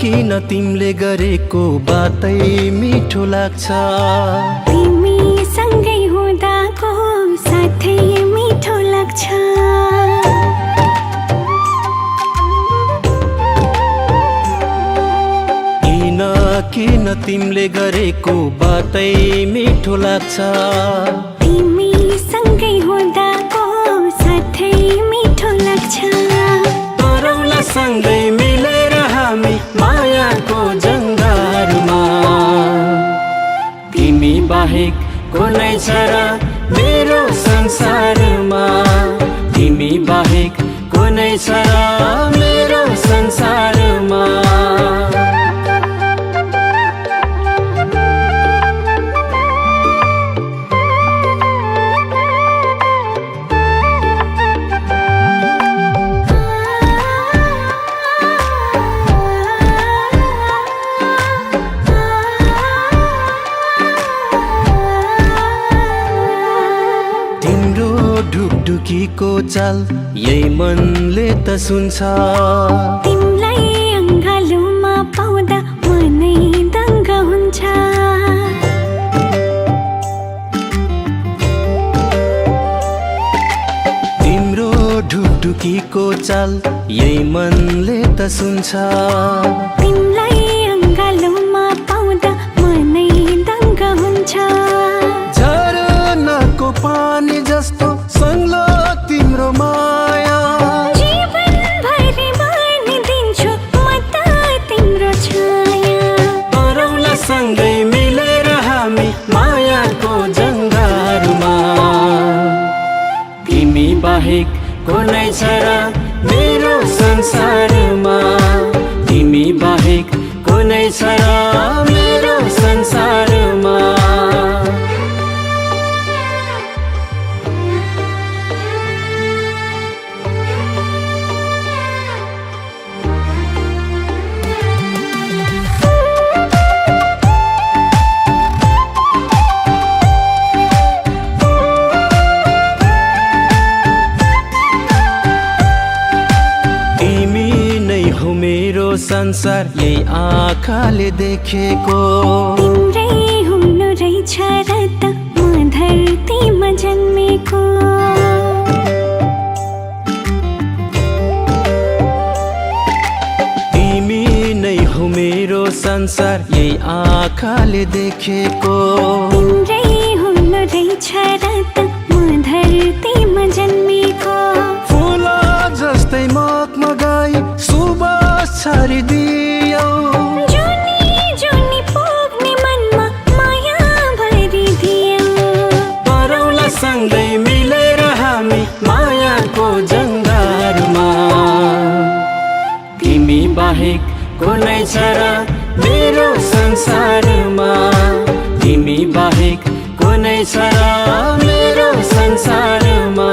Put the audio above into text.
किन तिमीले गरेको बातै मिठो लाग्छ। तिमी सँगै हुँदाको साथै मिठो लाग्छ। किन तिमीले गरेको बातै मिठो लाग्छ। तिमी सँगै हुँदाको साथै मिठो लाग्छ। तरौला सँगै मिलेर हामी मायाको जङ्गारमा। तिमी बाहेक कुनै छ र मेरो संसारमा। तिमी बाहेक कुनै छ र मेरो संसारमा। ढुकढुकीको चाल यही मनले त सुन्छ। तिमीलाई अङ्गालोमा पाउँदा मनै दङ्ग हुन्छ। तिम्रो ढुकढुकीको चाल यही मनले त सुन्छ। तिमीलाई अङ्गालोमा पाउँदा मनै दङ्ग हुन्छ। झरनाको पानी जस्तो सङ्लो तिम्रो माया। जीवनभरि बाँडिदिन्छु म त तिम्रो छाया। तरौला सँगै मिलेर हामी मायाको जङ्गारमा। तिमी बाहेक कुनै छ र मेरो संसारमा। तिमी बाहेक कुनै छ र मेरो संसारमा। संसार यही आँखाले देखेको। तिम्रै हुनु रहेछ र त म धरतीमा जन्मेको। तिमी नै हो मेरो संसार यही आँखाले देखेको। तिम्रै हुनु रहेछ र त म धरतीमा जन्मेको। फुल जस्तै मगमगाई सुबास छरिदियौ। जुनी जुनी पोख्ने मनमा माया भरिदियौ। तरौला सँगै मिलेर हामी मायाको जङ्गारमा। तिमी बाहेक कुनै छ र मेरो संसारमा। तिमी बाहेक कुनै छ र मेरो संसारमा।